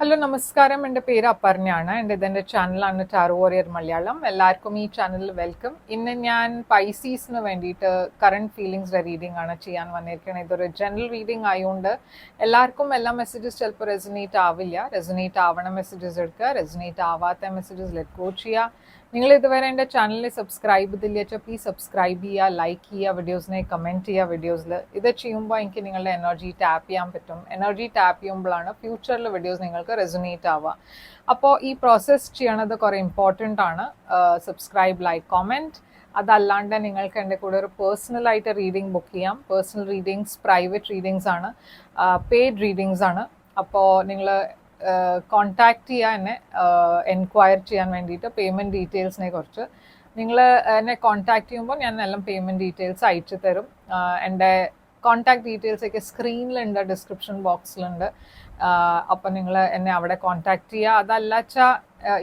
Hello നമസ്കാരം, എൻ്റെ പേര് അപർണയാണ്. ഇതെൻ്റെ ചാനലാണ് ടാറോ വാരിയർ മലയാളം. എല്ലാവർക്കും ഈ ചാനലിൽ വെൽക്കം. ഇന്ന് ഞാൻ പൈസീസിന് വേണ്ടിയിട്ട് കറണ്ട് ഫീലിങ്സിൻ്റെ റീഡിംഗ് ആണ് ചെയ്യാൻ വന്നിരിക്കുന്നത്. ഇതൊരു ജനറൽ റീഡിംഗ് ആയതുകൊണ്ട് എല്ലാവർക്കും എല്ലാ മെസ്സേജസ് ചിലപ്പോൾ റെസനേറ്റ് ആവില്ല. റെസനേറ്റ് ആവണ മെസ്സേജസ് എടുക്കുക, റെസനേറ്റ് ആവാത്ത മെസ്സേജസ് ലെറ്റ് ഗോ ചെയ്യുക. നിങ്ങൾ ഇതുവരെ എൻ്റെ ചാനലിൽ സബ്സ്ക്രൈബ് ചെയ്തില്ല വെച്ചാൽ പ്ലീസ് സബ്സ്ക്രൈബ് ചെയ്യുക, ലൈക്ക് ചെയ്യുക, വീഡിയോസിനെ കമൻറ്റ് ചെയ്യുക. വീഡിയോസിൽ ഇത് ചെയ്യുമ്പോൾ എനിക്ക് നിങ്ങളുടെ എനർജി ടാപ്പ് ചെയ്യാൻ പറ്റും. എനർജി ടാപ്പ് ചെയ്യുമ്പോഴാണ് ഫ്യൂച്ചറിൽ വീഡിയോസ് നിങ്ങൾക്ക് റെസൊനേറ്റ് ആവുക. അപ്പോൾ ഈ പ്രോസസ്സ് ചെയ്യണത് കുറേ ഇമ്പോർട്ടൻ്റ് ആണ്. Subscribe, like, comment. അതല്ലാണ്ട് നിങ്ങൾക്ക് എൻ്റെ കൂടെ ഒരു പേഴ്സണലായിട്ട് റീഡിംഗ് ബുക്ക് ചെയ്യാം. പേഴ്സണൽ റീഡിങ്സ് പ്രൈവറ്റ് റീഡിങ്സ് ആണ്, പെയ്ഡ് റീഡിങ്സ് ആണ്. അപ്പോൾ നിങ്ങൾ കോൺടാക്റ്റ് ചെയ്യുക എന്നെ, എൻക്വയർ ചെയ്യാൻ വേണ്ടിയിട്ട് പേയ്മെൻറ്റ് ഡീറ്റെയിൽസിനെ കുറിച്ച്. നിങ്ങൾ എന്നെ കോൺടാക്ട് ചെയ്യുമ്പോൾ ഞാൻ എല്ലാം പേയ്മെൻറ്റ് ഡീറ്റെയിൽസ് അയച്ചു തരും. എൻ്റെ കോൺടാക്ട് ഡീറ്റെയിൽസൊക്കെ സ്ക്രീനിലുണ്ട്, ഡിസ്ക്രിപ്ഷൻ ബോക്സിലുണ്ട്. അപ്പം നിങ്ങൾ എന്നെ അവിടെ കോൺടാക്ട് ചെയ്യുക. അതല്ലാച്ചാൽ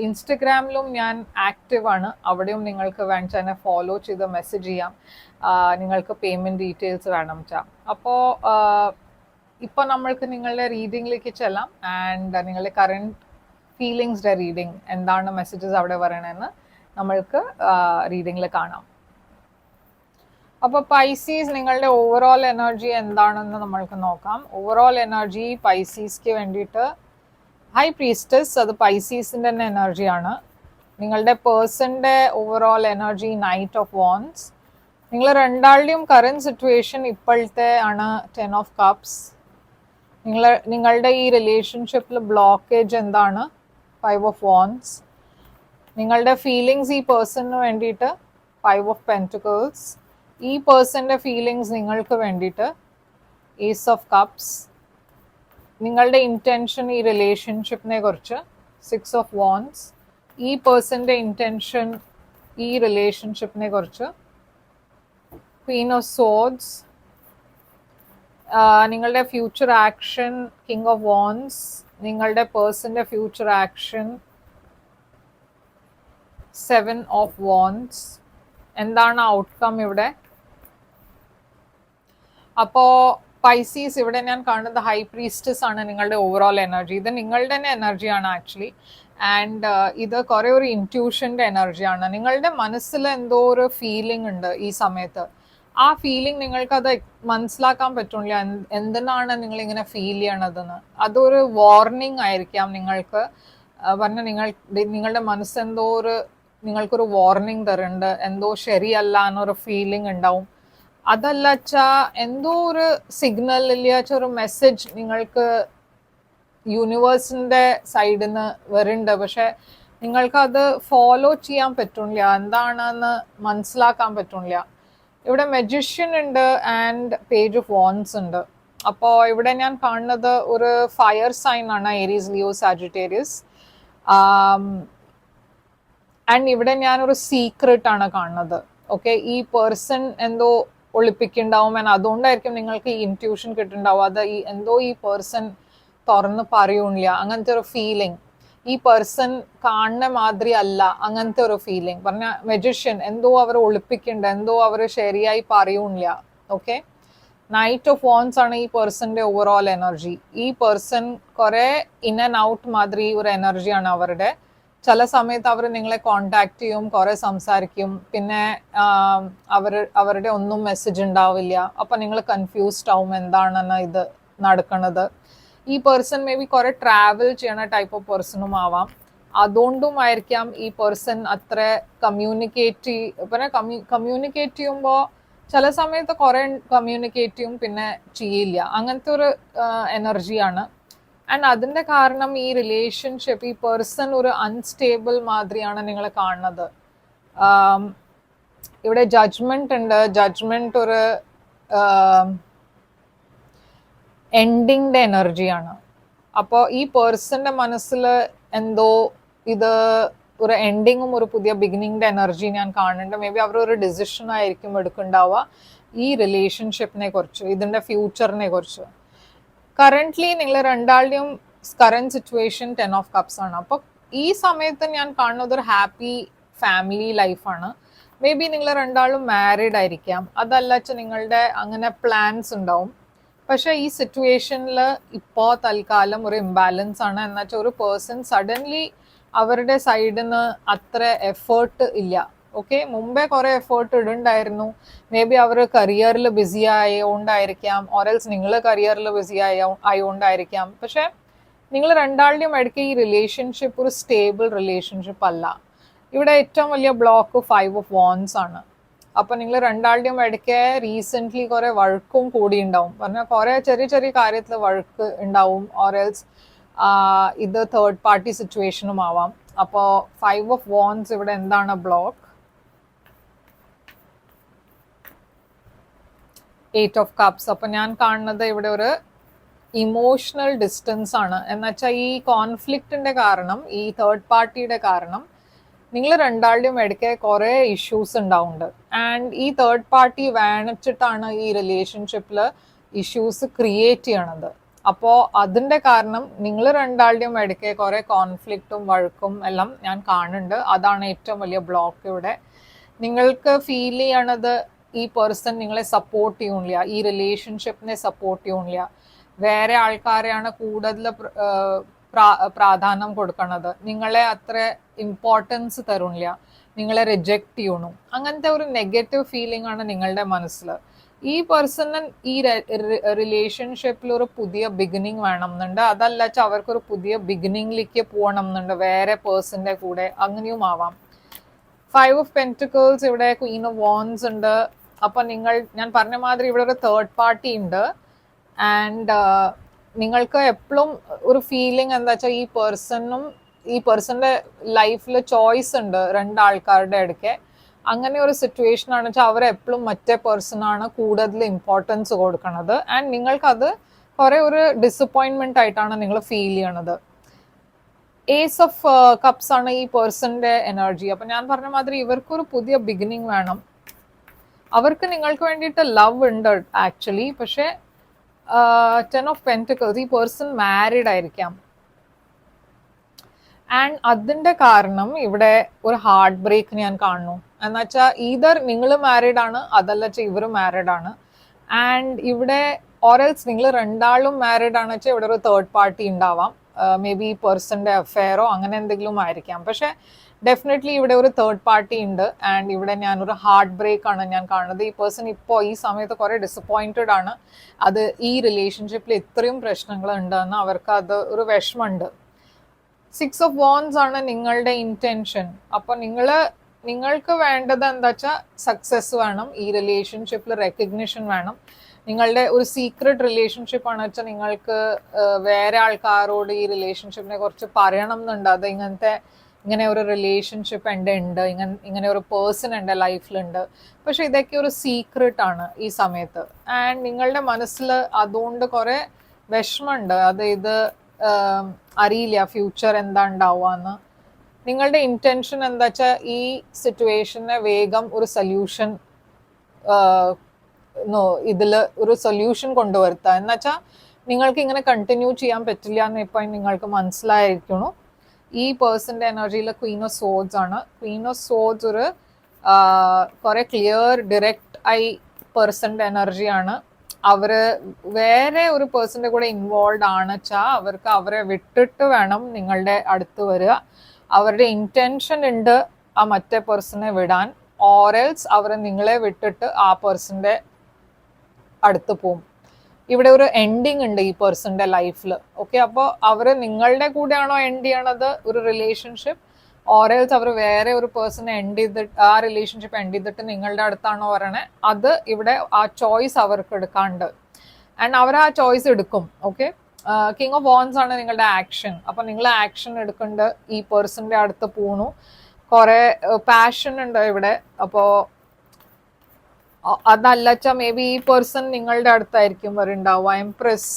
ഇൻസ്റ്റഗ്രാമിലും ഞാൻ ആക്റ്റീവാണ്. അവിടെയും നിങ്ങൾക്ക് വേണമെച്ചാൽ എന്നെ ഫോളോ ചെയ്ത് മെസ്സേജ് ചെയ്യാം, നിങ്ങൾക്ക് പേയ്മെൻറ്റ് ഡീറ്റെയിൽസ് വേണം വെച്ചാൽ. അപ്പോൾ ഇപ്പോൾ നമ്മൾക്ക് നിങ്ങളുടെ റീഡിങ്ങിലേക്ക് ചെല്ലാം. ആൻഡ് നിങ്ങളുടെ കറണ്ട് ഫീലിങ്സിൻ്റെ റീഡിങ് എന്താണ് മെസ്സേജസ് അവിടെ പറയണമെന്ന് നമ്മൾക്ക് റീഡിങ്ങിൽ കാണാം. അപ്പോൾ പൈസീസ്, നിങ്ങളുടെ ഓവറോൾ എനർജി എന്താണെന്ന് നമ്മൾക്ക് നോക്കാം. ഓവറോൾ എനർജി പൈസീസ്ക്ക് വേണ്ടിയിട്ട് ഹൈ പ്രീസ്റ്റസ്, അത് പൈസീസിൻ്റെ തന്നെ എനർജിയാണ്. നിങ്ങളുടെ പേഴ്സൻ്റെ overall energy knight of wands. നിങ്ങൾ രണ്ടാളുടെയും കറണ്ട് സിറ്റുവേഷൻ ഇപ്പോഴത്തെ ആണ് 10 ഓഫ് കപ്സ്. നിങ്ങളുടെ ഈ റിലേഷൻഷിപ്പിൽ ബ്ലോക്കേജ് എന്താണ്? 5 ഓഫ് വാൻസ്. നിങ്ങളുടെ ഫീലിങ്സ് ഈ പേഴ്സണിന് വേണ്ടിയിട്ട് 5 ഓഫ് പെൻറ്റിക്കിൾസ്. ഈ പേഴ്സൻ്റെ ഫീലിങ്സ് നിങ്ങൾക്ക് വേണ്ടിയിട്ട് ഏസ് ഓഫ് കപ്സ്. നിങ്ങളുടെ ഇൻറ്റൻഷൻ ഈ റിലേഷൻഷിപ്പിനെ കുറിച്ച് 6 ഓഫ് വാൻസ്. ഈ പേഴ്സൻ്റെ ഇൻറ്റൻഷൻ ഈ റിലേഷൻഷിപ്പിനെ കുറിച്ച് ക്വീൻ ഓഫ് സോഡ്സ്. നിങ്ങളുടെ future action king of wands. നിങ്ങളുടെ പേഴ്സൻ്റെ ഫ്യൂച്ചർ ആക്ഷൻ 7 ഓഫ് വാൻസ്. എന്താണ് ഔട്ട്കം ഇവിടെ? അപ്പോൾ പൈസീസ്, ഇവിടെ ഞാൻ കാണുന്നത് ഹൈ പ്രീസ്റ്റസ് ആണ് നിങ്ങളുടെ ഓവറോൾ എനർജി. ഇത് നിങ്ങളുടെ തന്നെ എനർജിയാണ് ആക്ച്വലി. ആൻഡ് ഇത് കുറേ ഒരു ഇൻറ്റ്യൂഷൻ്റെ എനർജിയാണ്. നിങ്ങളുടെ മനസ്സിൽ എന്തോ ഒരു ഫീലിംഗ് ഉണ്ട് ഈ സമയത്ത്. ആ ഫീലിംഗ് നിങ്ങൾക്കത് മനസ്സിലാക്കാൻ പറ്റില്ല, എന്തിനാണ് നിങ്ങളിങ്ങനെ ഫീൽ ചെയ്യണതെന്ന്. അതൊരു വാർണിംഗ് ആയിരിക്കാം നിങ്ങൾക്ക്. പറഞ്ഞാൽ നിങ്ങളുടെ മനസ്സെന്തോ നിങ്ങൾക്കൊരു വാർണിംഗ് തരുന്നുണ്ട്, എന്തോ ശരിയല്ല എന്നൊരു ഫീലിംഗ് ഉണ്ടാവും. അതല്ലച്ചാ എന്തോ ഒരു സിഗ്നൽ ഇല്ലാച്ച ഒരു മെസ്സേജ് നിങ്ങൾക്ക് യൂണിവേഴ്സിൻ്റെ സൈഡിൽ നിന്ന് വരുന്നുണ്ട്. പക്ഷെ നിങ്ങൾക്കത് ഫോളോ ചെയ്യാൻ പറ്റില്ല, എന്താണെന്ന് മനസ്സിലാക്കാൻ പറ്റില്ല. ഇവിടെ മെജിഷ്യൻ ഉണ്ട് ആൻഡ് പേജ് ഓഫ് വാൻസ് ഉണ്ട്. അപ്പോൾ ഇവിടെ ഞാൻ കാണുന്നത് ഒരു ഫയർ സൈൻ ആണ്, ഏരീസ്, ലിയോ, സാജിറ്റേറിയസ്. ആൻഡ് ഇവിടെ ഞാനൊരു സീക്രട്ട് ആണ് കാണുന്നത്. ഓക്കെ, ഈ പേഴ്സൺ എന്തോ ഒളിപ്പിക്കുന്നുണ്ടാവും. ആൻഡ് അതുകൊണ്ടായിരിക്കും നിങ്ങൾക്ക് ഈ ഇൻറ്റ്യൂഷൻ കിട്ടുന്നുണ്ടാവും. അത് എന്തോ ഈ പേഴ്സൺ തുറന്ന് പറയൂണില്ല, അങ്ങനത്തെ ഒരു ഫീലിംഗ്. ഈ പേഴ്സൺ കാണുന്ന മാതിരി അല്ല, അങ്ങനത്തെ ഒരു ഫീലിംഗ്. പറഞ്ഞ മെജിഷ്യൻ എന്തോ അവർ ഒളിപ്പിക്കുന്നുണ്ട്, എന്തോ അവർ ശരിയായി പറയൂണില്ല. ഓക്കെ, നൈറ്റ് ഓഫ് വാൻസ് ആണ് ഈ പേഴ്സൻ്റെ ഓവറോൾ എനർജി. ഈ പേഴ്സൺ കുറേ ഇൻ ആൻഡ് ഔട്ട് മാതിരി ഒരു എനർജിയാണ് അവരുടെ. ചില സമയത്ത് അവർ നിങ്ങളെ കോണ്ടാക്ട് ചെയ്യും, കുറേ സംസാരിക്കും, പിന്നെ അവരുടെ ഒന്നും മെസ്സേജ് ഉണ്ടാവില്ല. അപ്പം നിങ്ങൾ കൺഫ്യൂസ്ഡ് ആവും എന്താണെന്ന് ഇത് നടക്കുന്നത്. ഈ പേഴ്സൺ മേ ബി കുറേ ട്രാവൽ ചെയ്യണ ടൈപ്പ് ഓഫ് പേഴ്സണും ആവാം. അതുകൊണ്ടും ആയിരിക്കാം ഈ പേഴ്സൺ അത്ര കമ്മ്യൂണിക്കേറ്റ് ചെയ്യുമ്പോൾ ചില സമയത്ത് കുറേ കമ്മ്യൂണിക്കേറ്റ് ചെയ്യും, പിന്നെ ചെയ്യില്ല. അങ്ങനത്തെ ഒരു എനർജിയാണ്. ആൻഡ് അതിൻ്റെ കാരണം ഈ റിലേഷൻഷിപ്പ്, ഈ പേഴ്സൺ ഒരു അൺസ്റ്റേബിൾ മാതിരിയാണ് നിങ്ങൾ കാണുന്നത്. ഇവിടെ ജഡ്ജ്മെന്റ് ഉണ്ട്. ജഡ്ജ്മെന്റ് ഒരു എൻഡിങ്ങിൻ്റെ എനർജിയാണ്. അപ്പോൾ ഈ പേഴ്സൻ്റെ മനസ്സിൽ എന്തോ ഇത് ഒരു എൻഡിങ്ങും ഒരു പുതിയ ബിഗിനിങ്ങിൻ്റെ എനർജി ഞാൻ കാണുന്നുണ്ട്. മേ ബി അവരൊരു ഡിസിഷൻ ആയിരിക്കും എടുക്കുന്നുണ്ടാവുക ഈ റിലേഷൻഷിപ്പിനെ കുറിച്ച്, ഇതിൻ്റെ ഫ്യൂച്ചറിനെ കുറിച്ച്. കറൻ്റ്ലി നിങ്ങൾ രണ്ടാളുടെയും കറൻറ്റ് സിറ്റുവേഷൻ 10 ഓഫ് കപ്സ് ആണ്. അപ്പോൾ ഈ സമയത്ത് ഞാൻ കാണുന്നത് ഒരു ഹാപ്പി ഫാമിലി ലൈഫാണ്. മേ ബി നിങ്ങൾ രണ്ടാളും മാരീഡ് ആയിരിക്കാം. അതല്ല നിങ്ങളുടെ അങ്ങനെ പ്ലാൻസ് ഉണ്ടാവും. പക്ഷെ ഈ സിറ്റുവേഷനിൽ ഇപ്പോൾ തൽക്കാലം ഒരു ഇംബാലൻസ് ആണ്. എന്നുവെച്ചാൽ ഒരു പേഴ്സൺ സഡൻലി അവരുടെ സൈഡിൽ നിന്ന് അത്ര എഫേർട്ട് ഇല്ല. ഓക്കെ, മുമ്പേ കുറെ എഫേർട്ട് ഇടുണ്ടായിരുന്നു. മേ ബി അവർ കരിയറിൽ ബിസി ആയതുകൊണ്ടായിരിക്കാം, ഓറൽസ് നിങ്ങൾ കരിയറിൽ ബിസി ആയതുകൊണ്ടായിരിക്കാം. പക്ഷെ നിങ്ങൾ രണ്ടാളുടെയും ഇടയ്ക്ക് ഈ റിലേഷൻഷിപ്പ് ഒരു സ്റ്റേബിൾ റിലേഷൻഷിപ്പ് അല്ല. ഇവിടെ ഏറ്റവും വലിയ ബ്ലോക്ക് 5 ഓഫ് വാൻഡ്സ് ആണ്. അപ്പൊ നിങ്ങൾ രണ്ടാളുടെയും ഇടയ്ക്ക് റീസെന്റ് കുറെ വഴക്കും കൂടി ഉണ്ടാവും. പറഞ്ഞാൽ കുറെ ചെറിയ ചെറിയ കാര്യത്തിൽ വഴക്ക് ഉണ്ടാവും. ഓറൽസ് ഇത് തേർഡ് പാർട്ടി സിറ്റുവേഷനും ആവാം. അപ്പോൾ 5 ഓഫ് വാൻഡ്സ് ഇവിടെ എന്താണ് ബ്ലോക്ക്? 8 of cups. അപ്പൊ ഞാൻ കാണുന്നത് ഇവിടെ ഒരു ഇമോഷണൽ ഡിസ്റ്റൻസ് ആണ്. എന്നുവെച്ചാൽ ഈ കോൺഫ്ലിക്റ്റിന്റെ കാരണം, ഈ തേർഡ് പാർട്ടിയുടെ കാരണം നിങ്ങൾ രണ്ടാളുടെയും ഇടയ്ക്ക് കുറെ ഇഷ്യൂസ് ഉണ്ടാവുന്നുണ്ട്. ആൻഡ് ഈ തേർഡ് പാർട്ടി വേണിച്ചിട്ടാണ് ഈ റിലേഷൻഷിപ്പിൽ ഇഷ്യൂസ് ക്രിയേറ്റ് ചെയ്യണത്. അപ്പോൾ അതിൻ്റെ കാരണം നിങ്ങൾ രണ്ടാളുടെയും ഇടയ്ക്ക് കുറെ കോൺഫ്ലിക്റ്റും വഴക്കും എല്ലാം ഞാൻ കാണുന്നുണ്ട്. അതാണ് ഏറ്റവും വലിയ ബ്ലോക്ക് ഇവിടെ. നിങ്ങൾക്ക് ഫീൽ ചെയ്യണത് ഈ പേഴ്സൺ നിങ്ങളെ സപ്പോർട്ട് ചെയ്യണില്ല, ഈ റിലേഷൻഷിപ്പിനെ സപ്പോർട്ട് ചെയ്യണില്ല, വേറെ ആൾക്കാരെയാണ് കൂടുതൽ പ്രാധാന്യം കൊടുക്കണത്, നിങ്ങളെ അത്ര ഇമ്പോർട്ടൻസ് തരുന്നില്ല, നിങ്ങളെ റിജക്റ്റ് ചെയ്യണു. അങ്ങനത്തെ ഒരു നെഗറ്റീവ് ഫീലിംഗ് ആണ് നിങ്ങളുടെ മനസ്സിൽ. ഈ പേഴ്സണിന് ഈ റിലേഷൻഷിപ്പിൽ ഒരു പുതിയ ബിഗിനിങ് വേണം എന്നുണ്ട്. അതല്ല വെച്ചാൽ അവർക്കൊരു പുതിയ ബിഗിനിങ്ങിലേക്ക് പോകണം എന്നുണ്ട് വേറെ പേഴ്സണിന്റെ കൂടെ, അങ്ങനെയും ആവാം. 5 ഓഫ് പെന്റിക്കിൾസ്, ഇവിടെ ക്വീൻ ഓഫ് വാൻഡ്സ് ഉണ്ട്. അപ്പൊ ഞാൻ പറഞ്ഞ മാതിരി ഇവിടെ ഒരു തേർഡ് പാർട്ടി ഉണ്ട്. ആൻഡ് നിങ്ങൾക്ക് എപ്പോഴും ഒരു ഫീലിംഗ് എന്താ വെച്ചാൽ ഈ പേഴ്സന്റെ ലൈഫിൽ ചോയ്സ് ഉണ്ട് രണ്ടാൾക്കാരുടെ ഇടയ്ക്ക്. അങ്ങനെ ഒരു സിറ്റുവേഷൻ ആണ് വെച്ചാൽ അവരെപ്പോഴും മറ്റേ പേഴ്സണാണ് കൂടുതൽ ഇമ്പോർട്ടൻസ് കൊടുക്കണത്. ആൻഡ് നിങ്ങൾക്കത് കുറെ ഒരു ഡിസപ്പോയിൻമെന്റ് ആയിട്ടാണ് നിങ്ങൾ ഫീൽ ചെയ്യണത്. ഏസ് ഓഫ് കപ്സ് ആണ് ഈ പേഴ്സന്റെ എനർജി. അപ്പൊ ഞാൻ പറഞ്ഞ മാതിരി ഇവർക്കൊരു പുതിയ ബിഗിനിങ് വേണം. അവർക്ക് നിങ്ങൾക്ക് വേണ്ടിയിട്ട് ലവ് ഉണ്ട് ആക്ച്വലി. പക്ഷെ 10 ഓഫ് പെന്റിക്കിൾസ്, ഈ പേഴ്സൺ മാരീഡ് ആയിരിക്കാം. ആൻഡ് അതിന്റെ കാരണം ഇവിടെ ഒരു ഹാർട്ട് ബ്രേക്ക് ഞാൻ കാണുന്നു. എന്നുവെച്ചാൽ ഈതർ നിങ്ങൾ മാരീഡ് ആണ്, അതല്ല വെച്ചാൽ ഇവർ മാരീഡ് ആണ്. ആൻഡ് ഇവിടെ ഓറൽസ് നിങ്ങൾ രണ്ടാളും മാരീഡ് ആണ് വെച്ചാൽ ഇവിടെ ഒരു തേർഡ് പാർട്ടി ഉണ്ടാവാം. മേ ബി പേഴ്സന്റെ അഫെയറോ അങ്ങനെ എന്തെങ്കിലും ആയിരിക്കാം. പക്ഷെ ഡെഫിനറ്റ്ലി ഇവിടെ ഒരു തേർഡ് പാർട്ടി ഉണ്ട്. ആൻഡ് ഇവിടെ ഞാനൊരു ഹാർട്ട് ബ്രേക്ക് ആണ് ഞാൻ കാണുന്നത്. ഈ പേഴ്സൺ ഇപ്പോൾ ഈ സമയത്ത് കുറെ ഡിസപ്പോയിന്റഡ് ആണ്. അത് ഈ റിലേഷൻഷിപ്പിൽ ഇത്രയും പ്രശ്നങ്ങൾ ഉണ്ടെന്ന് അവർക്ക് അത് ഒരു വിഷമമുണ്ട്. 6 ഓഫ് വാൻഡ്സ് ആണ് നിങ്ങളുടെ ഇന്റൻഷൻ. അപ്പൊ നിങ്ങൾക്ക് വേണ്ടത് എന്താ വെച്ചാൽ സക്സസ് വേണം, ഈ റിലേഷൻഷിപ്പിൽ റെക്കഗ്നിഷൻ വേണം. നിങ്ങളുടെ ഒരു സീക്രട്ട് റിലേഷൻഷിപ്പ് ആണ് വെച്ചാൽ നിങ്ങൾക്ക് വേറെ ആൾക്കാരോട് ഈ റിലേഷൻഷിപ്പിനെ കുറിച്ച് പറയണം എന്നുണ്ട്. അത് ഇങ്ങനെ ഒരു റിലേഷൻഷിപ്പ് എൻ്റെ ഉണ്ട്, ഇങ്ങനെ ഒരു പേഴ്സൺ എൻ്റെ ലൈഫിലുണ്ട്. പക്ഷെ ഇതൊക്കെ ഒരു സീക്രട്ട് ആണ് ഈ സമയത്ത്. ആൻഡ് നിങ്ങളുടെ മനസ്സിൽ അതുകൊണ്ട് കുറെ വിഷമമുണ്ട്. ഇത് അറിയില്ല ഫ്യൂച്ചർ എന്താ ഉണ്ടാവുക. നിങ്ങളുടെ ഇന്റൻഷൻ എന്താ വെച്ചാൽ ഈ സിറ്റുവേഷനെ വേഗം ഒരു സൊല്യൂഷൻ ഒരു സൊല്യൂഷൻ കൊണ്ടുവരുത്തുക. എന്നുവെച്ചാൽ നിങ്ങൾക്ക് ഇങ്ങനെ കണ്ടിന്യൂ ചെയ്യാൻ പറ്റില്ല എന്ന് ഇപ്പൊ നിങ്ങൾക്ക് മനസ്സിലായിരിക്കണു. ഈ പേഴ്സന്റെ എനർജിയിൽ ക്വീൻ ഓഫ് സോഡ്സ് ആണ്. ക്വീൻ ഓഫ് സോഡ്സ് ഒരു കുറെ ക്ലിയർ ഡിറക്റ്റ് ഐ പേഴ്സന്റെ എനർജിയാണ്. അവര് വേറെ ഒരു പേഴ്സന്റെ കൂടെ ഇൻവോൾവ് ആണ് വെച്ചാൽ അവർക്ക് അവരെ വിട്ടിട്ട് വേണം നിങ്ങളുടെ അടുത്ത് വരിക. അവരുടെ ഇന്റൻഷൻ ഉണ്ട് ആ മറ്റേ പേഴ്സണെ വിടാൻ, ഓറൽസ് അവർ നിങ്ങളെ വിട്ടിട്ട് ആ പേഴ്സന്റെ അടുത്ത് പോവും. ഇവിടെ ഒരു എൻഡിങ് ഉണ്ട് ഈ പേഴ്സന്റെ ലൈഫിൽ. ഓക്കെ, അപ്പോൾ അവര് നിങ്ങളുടെ കൂടെയാണോ എൻഡ് ചെയ്യണത് ഒരു റിലേഷൻഷിപ്പ്, ഓറൽസ് അവർ വേറെ ഒരു പേഴ്സണെ ആ റിലേഷൻഷിപ്പ് എൻഡ് ചെയ്തിട്ട് നിങ്ങളുടെ അടുത്താണോ പറയണേ? അത് ഇവിടെ ആ ചോയ്സ് അവർക്ക് എടുക്കാണ്ട്. ആൻഡ് അവർ ആ ചോയ്സ് എടുക്കും. ഓക്കെ, കിങ് ഓഫ് വാൻഡ്സ് ആണ് നിങ്ങളുടെ ആക്ഷൻ. അപ്പൊ നിങ്ങൾ ആക്ഷൻ എടുക്കേണ്ട ഈ പേഴ്സന്റെ അടുത്ത് പോണു. കുറെ പാഷൻ ഉണ്ട് ഇവിടെ. അപ്പോ അതല്ല വെച്ചാൽ മേ ബി ഈ പേഴ്സൺ നിങ്ങളുടെ അടുത്തായിരിക്കും വരുന്നുണ്ടാവുക. എംപ്രസ്.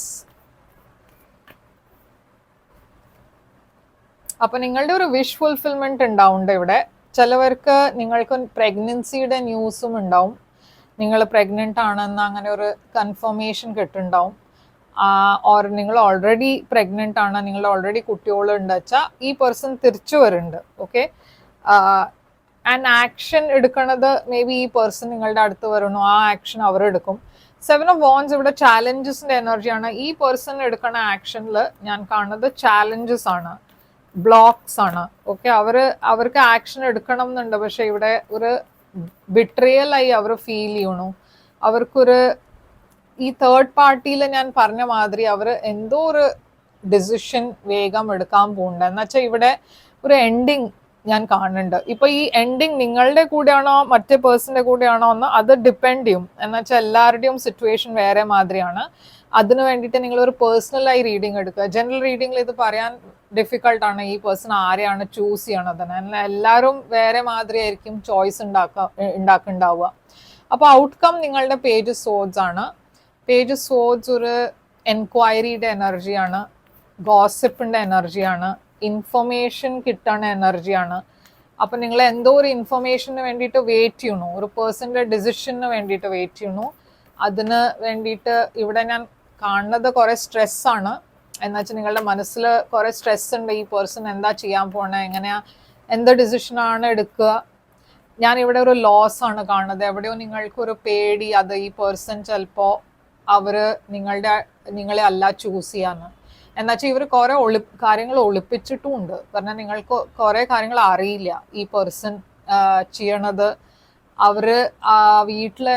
അപ്പൊ നിങ്ങളുടെ ഒരു വിഷ് ഫുൾഫിൽമെന്റ് ഉണ്ടാവുന്നുണ്ട് ഇവിടെ. ചിലവർക്ക് നിങ്ങൾക്ക് പ്രഗ്നൻസിയുടെ ന്യൂസും ഉണ്ടാവും. നിങ്ങൾ പ്രഗ്നന്റ് ആണെന്ന് അങ്ങനെ ഒരു കൺഫർമേഷൻ കിട്ടുന്നുണ്ടാവും. ഓർ നിങ്ങൾ ഓൾറെഡി പ്രഗ്നന്റ് ആണ്, നിങ്ങൾ ഓൾറെഡി കുട്ടികളുണ്ട് വെച്ചാൽ ഈ പേഴ്സൺ തിരിച്ചു വരുന്നുണ്ട്. ഓക്കെ, ആൻഡ് ആക്ഷൻ എടുക്കണത് മേ ബി ഈ പേഴ്സൺ നിങ്ങളുടെ അടുത്ത് വരണു, ആ ആക്ഷൻ അവരെടുക്കും. സെവൻ ഓഫ് വാൻഡ്സ് ഇവിടെ ചാലഞ്ചസിന്റെ എനർജിയാണ്. ഈ പേഴ്സൺ എടുക്കുന്ന ആക്ഷനിൽ ഞാൻ കാണുന്നത് ചാലഞ്ചസ് ആണ്, ബ്ലോക്സ് ആണ്. ഓക്കെ, അവർക്ക് ആക്ഷൻ എടുക്കണം എന്നുണ്ട്, പക്ഷെ ഇവിടെ ഒരു ബിട്രിയൽ ആയി അവർ ഫീൽ ചെയ്യണു. അവർക്കൊരു ഈ തേർഡ് പാർട്ടിയിൽ ഞാൻ പറഞ്ഞ മാതിരി അവർ എന്തോ ഒരു ഡിസിഷൻ വേഗം എടുക്കാൻ പോകുന്നുണ്ട്. എന്നുവെച്ചാൽ ഇവിടെ ഒരു എൻഡിങ് ഞാൻ കാണുന്നുണ്ട്. ഇപ്പൊ ഈ എൻഡിങ് നിങ്ങളുടെ കൂടെയാണോ മറ്റേ പേഴ്സന്റെ കൂടെയാണോ എന്ന് അത് ഡിപ്പെൻഡ് ചെയ്യും. എന്നുവെച്ചാൽ എല്ലാവരുടെയും സിറ്റുവേഷൻ വേറെ മാതിരിയാണ്. അതിന് വേണ്ടിയിട്ട് നിങ്ങൾ ഒരു പേഴ്സണലായി റീഡിങ് എടുക്കുക. ജനറൽ റീഡിങ്ങിൽ ഇത് പറയാൻ ഡിഫിക്കൾട്ടാണ്, ഈ പേഴ്സൺ ആരെയാണ് ചൂസ് ചെയ്യണതെന്ന്. എല്ലാവരും വേറെ മാതിരി ആയിരിക്കും ചോയ്സ് ഉണ്ടാക്കുന്നുണ്ടാവുക. അപ്പോൾ ഔട്ട്കം നിങ്ങളുടെ പേജ് സോഡ്സ് ആണ്. പേജ് സോഡ്സ് ഒരു എൻക്വയറിയുടെ എനർജിയാണ്, ഗോസിപ്പിന്റെ എനർജിയാണ്, ഇൻഫർമേഷൻ കിട്ടുന്ന എനർജിയാണ്. അപ്പം നിങ്ങൾ എന്തോ ഒരു ഇൻഫർമേഷന് വേണ്ടിയിട്ട് വെയിറ്റ് ചെയ്യണു, ഒരു പേഴ്സന്റെ ഡിസിഷന് വേണ്ടിയിട്ട് വെയിറ്റ് ചെയ്യണു. അതിന് വേണ്ടിയിട്ട് ഇവിടെ ഞാൻ കാണുന്നത് കുറെ സ്ട്രെസ്സാണ്. എന്ന് വെച്ചാൽ നിങ്ങളുടെ മനസ്സിൽ കുറെ സ്ട്രെസ് ഉണ്ട്. ഈ പേഴ്സൺ എന്താ ചെയ്യാൻ പോണേ, എങ്ങനെയാ, എന്ത് ഡിസിഷനാണ് എടുക്കുക. ഞാൻ ഇവിടെ ഒരു ലോസ് ആണ് കാണുന്നത്. എവിടെയോ നിങ്ങൾക്കൊരു പേടി, അത് ഈ പേഴ്സൺ ചിലപ്പോൾ നിങ്ങളെ അല്ല ചൂസ് ചെയ്യാന്ന്. എന്നുവെച്ചാൽ ഇവർ കുറെ കാര്യങ്ങൾ ഒളിപ്പിച്ചിട്ടുമുണ്ട്. പറഞ്ഞാൽ നിങ്ങൾക്ക് കുറെ കാര്യങ്ങൾ അറിയില്ല ഈ പേഴ്സൺ ചെയ്യണത്. അവര് വീട്ടിൽ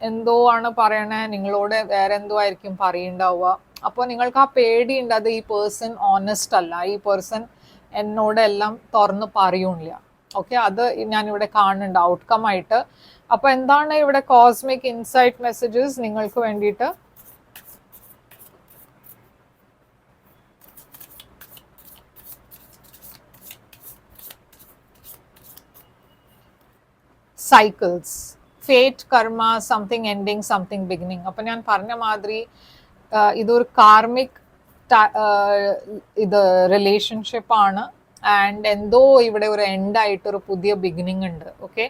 എന്തോ ആണ് പറയണേ, നിങ്ങളോട് വേറെ എന്തോ ആയിരിക്കും പറയുണ്ടാവുക. അപ്പോൾ നിങ്ങൾക്ക് ആ പേടിയുണ്ട്, അത് ഈ പേഴ്സൺ ഓണസ്റ്റ് അല്ല, ഈ പേഴ്സൺ എന്നോട് എല്ലാം തുറന്ന് പറയൂല. ഓക്കെ, അത് ഞാനിവിടെ കാണുന്നുണ്ട് ഔട്ട്കം ആയിട്ട്. അപ്പോൾ എന്താണ് ഇവിടെ കോസ്മിക് ഇൻസൈറ്റ് മെസ്സേജസ് നിങ്ങൾക്ക് വേണ്ടിയിട്ട്? സൈക്കിൾസ്, ഫേറ്റ്, കർമ്മ, സംതിങ് എൻഡിങ്, സംതിങ് ബിഗിനിങ്. അപ്പം ഞാൻ പറഞ്ഞ മാതിരി ഇതൊരു കാർമിക് ഇത് റിലേഷൻഷിപ്പാണ്. ആൻഡ് എന്തോ ഇവിടെ ഒരു എൻഡായിട്ട് ഒരു പുതിയ ബിഗിനിങ് ഉണ്ട്. ഓക്കെ,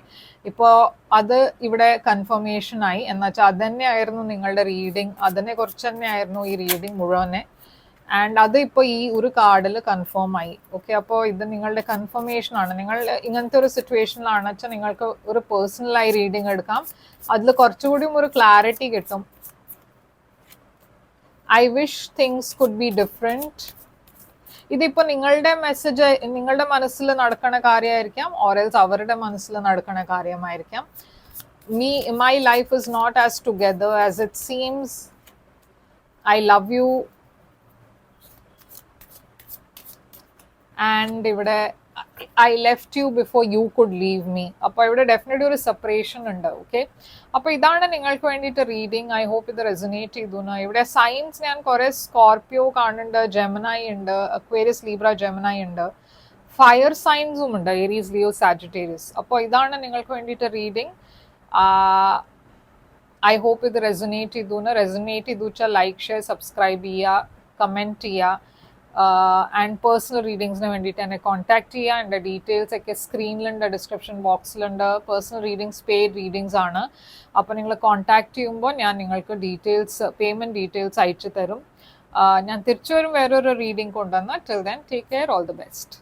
ഇപ്പോൾ അത് ഇവിടെ കൺഫർമേഷൻ ആയി. എന്നുവെച്ചാൽ അത് തന്നെയായിരുന്നു നിങ്ങളുടെ റീഡിങ്, അതിനെ കുറിച്ച് തന്നെയായിരുന്നു ഈ റീഡിങ് മുഴുവനെ. ആൻഡ് അത് ഇപ്പോൾ ഈ ഒരു കാർഡിൽ കൺഫേം ആയി. ഓക്കെ, അപ്പോൾ ഇത് നിങ്ങളുടെ കൺഫർമേഷൻ ആണ്. നിങ്ങൾ ഇങ്ങനത്തെ ഒരു സിറ്റുവേഷനിലാണ് വെച്ചാൽ നിങ്ങൾക്ക് ഒരു പേഴ്സണലായി റീഡിങ് എടുക്കാം. അതിൽ കുറച്ചുകൂടിയും ഒരു ക്ലാരിറ്റി കിട്ടും. I wish things could be different. ഇതിപ്പോൾ നിങ്ങളുടെ മെസ്സേജ് നിങ്ങളുടെ മനസ്സിൽ നടക്കുന്ന കാര്യമായിരിക്കാം, ഓറൽസ് അവരുടെ മനസ്സിൽ നടക്കുന്ന കാര്യമായിരിക്കാം. My life is not as together as it seems. I love you. And ഇവിടെ I left you before you could leave me. അപ്പോൾ ഇവിടെ ഡെഫിനറ്റ്ലി ഒരു സെപ്പറേഷൻ ഉണ്ട്. ഓക്കെ, അപ്പോൾ ഇതാണ് നിങ്ങൾക്ക് വേണ്ടിയിട്ട് റീഡിങ്. ഐ ഹോപ്പ് ഇത് റെസൊനേറ്റ് ചെയ്തു. ഇവിടെ സൈൻസ് ഞാൻ കുറെ സ്കോർപിയോ കാണുന്നുണ്ട്, ജെമിനായി ഉണ്ട്, അക്വേറിയസ്, ലീബ്ര, ജെമിനായി ഉണ്ട്, ഫയർ സൈൻസും ഉണ്ട്, ഏരീസ്, ലിയോ, സാജിറ്റേറിയസ്. അപ്പോൾ ഇതാണ് നിങ്ങൾക്ക് വേണ്ടിയിട്ട് റീഡിങ്. ഐ ഹോപ്പ് ഇത് റെസൊനേറ്റ് ചെയ്തു. റെസൊനേറ്റ് ചെയ്തു വെച്ചാൽ ലൈക്ക്, ഷെയർ, സബ്സ്ക്രൈബ് ചെയ്യുക, കമൻറ്റ് ചെയ്യുക. ആൻഡ് പേഴ്സണൽ റീഡിങ്സിന് വേണ്ടിയിട്ട് എന്നെ കോൺടാക്ട് ചെയ്യുക. എൻ്റെ ഡീറ്റെയിൽസ് ഒക്കെ സ്ക്രീനിലുണ്ട്, ഡിസ്ക്രിപ്ഷൻ ബോക്സിലുണ്ട്. പേഴ്സണൽ റീഡിങ്സ് പെയ്ഡ് റീഡിങ്സ് ആണ്. അപ്പോൾ നിങ്ങൾ കോൺടാക്ട് ചെയ്യുമ്പോൾ ഞാൻ നിങ്ങൾക്ക് ഡീറ്റെയിൽസ്, പേയ്മെൻറ്റ് ഡീറ്റെയിൽസ് അയച്ചു തരും. ഞാൻ തിരിച്ചു വരും വേറൊരു റീഡിങ് കൊണ്ടുവന്ന്. Till then take care, all the best.